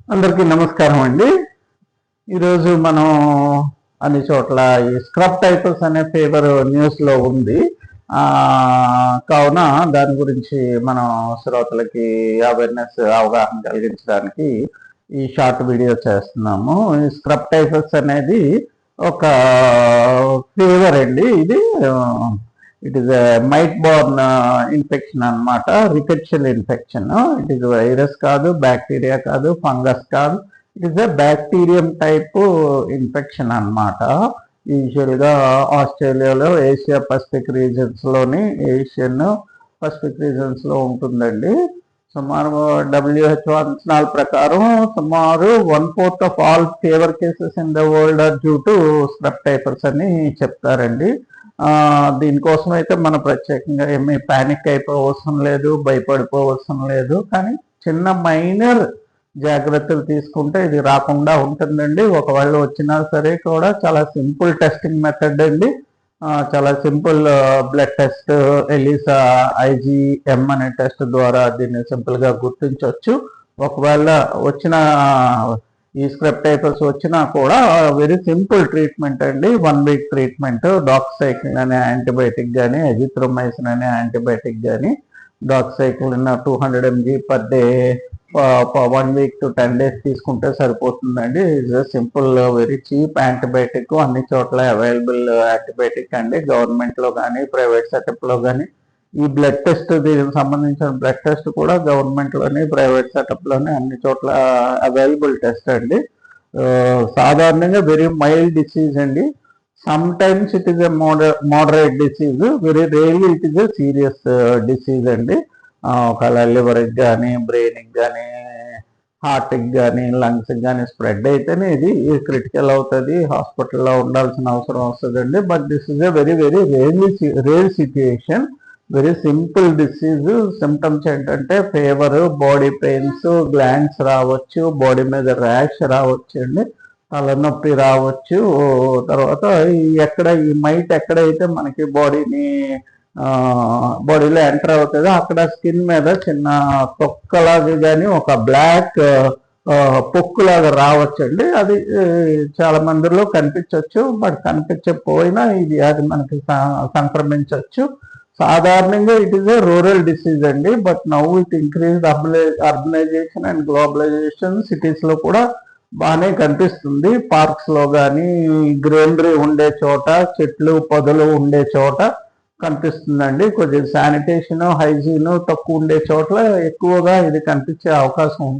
అందరికీ నమస్కారం అండి. ఈరోజు మనం అన్ని చోట్ల ఈ స్క్రబ్ టైఫస్ అనే ఫీవర్ న్యూస్లో ఉంది. కావున దాని గురించి మనం శ్రోతలకి అవగాహన కలిగించడానికి ఈ షార్ట్ వీడియో చేస్తున్నాము. ఈ స్క్రబ్ టైఫస్ అనేది ఒక ఫీవర్ అండి. It is mite borne infection అనమాట. Rickettsial infection. It is virus కాదు, బ్యాక్టీరియా కాదు, ఫంగస్ కాదు. It is a bacterium type infection అనమాట. యూజువల్గా ఆస్ట్రేలియాలో ఏషియా పసిఫిక్ రీజన్స్లోని ఏషియన్ పసిఫిక్ రీజన్స్లో ఉంటుందండి. సుమారు WHO అంచనాల ప్రకారం సుమారు 1/4 of all fever cases in the world are due to scrub typhus అని చెప్తారండి. దీనికోసం అయితే మనం ప్రత్యేకంగా ఏమీ ప్యానిక్ అయిపోవసరం లేదు, భయపడిపోవసరం లేదు. కానీ చిన్న మైనర్ జాగ్రత్తలు తీసుకుంటే ఇది రాకుండా ఉంటుందండి. ఒకవేళ వచ్చినా సరే కూడా చాలా సింపుల్ టెస్టింగ్ మెథడ్ అండి. చాలా simple blood test, ELISA IgM అనే టెస్ట్ ద్వారా దీన్ని సింపుల్గా గుర్తించవచ్చు. ఒకవేళ వచ్చిన ఈ స్క్రబ్ టైఫస్ వచ్చినా కూడా వెరీ సింపుల్ ట్రీట్మెంట్ అండి. 1 వీక్ ట్రీట్మెంట్. డాక్సైక్లిన్ అనే యాంటీబయాటిక్ కానీ, ఎజిథ్రోమైసిన్ అనే యాంటీబయాటిక్ కానీ, డాక్సైక్లిన్ 200 mg per day 1 week to 10 days తీసుకుంటే సరిపోతుందండి. It's simple very cheap antibiotic. అన్ని చోట్ల అవైలబుల్ యాంటీబయాటిక్ అండి. గవర్నమెంట్లో కానీ, ప్రైవేట్ సెటప్లో కానీ. ఈ బ్లడ్ టెస్ట్, దీనికి సంబంధించిన బ్లడ్ టెస్ట్ కూడా గవర్నమెంట్లోని, ప్రైవేట్ సెటప్లోని అన్ని చోట్ల అవైలబుల్ టెస్ట్ అండి. సాధారణంగా వెరీ మైల్డ్ డిసీజ్ అండి. Some times it is a moderate disease. Very rarely it is a serious disease అండి. ఒకవేళ లివర్కి కానీ, బ్రెయిన్కి కానీ, హార్ట్కి కానీ, లంగ్స్కి కానీ స్ప్రెడ్ అయితేనే ఇది క్రిటికల్ అవుతుంది, హాస్పిటల్లో ఉండాల్సిన అవసరం వస్తుందండి. But this is a very very rare situation. Very simple disease. Symptoms ఏంటంటే ఫీవర్, బాడీ పెయిన్స్, గ్లాండ్స్ రావచ్చు, బాడీ మీద ర్యాష్ రావచ్చు అండి, తలనొప్పి రావచ్చు. తర్వాత ఈ మైట్ ఎక్కడైతే మనకి బాడీలో ఎంటర్ అవుతుందో అక్కడ స్కిన్ మీద చిన్న తొక్కలాగా కానీ ఒక బ్లాక్ పొక్కులాగా రావచ్చండి. అది చాలా మందిలో కనిపించవచ్చు. బట్ కనిపించకపోయినా అది మనకి సంక్రమించవచ్చు. సాధారణంగా it is a rural disease అండి. But now with increased urbanisation and globalisation సిటీస్లో కూడా బాగానే కనిపిస్తుంది. పార్క్స్లో కానీ, గ్రీనరీ ఉండే చోట, చెట్లు పొదలు ఉండే చోట కనిపిస్తుందండి. కొంచెం శానిటేషన్, హైజీన్ తక్కువ ఉండే చోట్ల ఎక్కువగా ఇది కనిపించే అవకాశం ఉంది.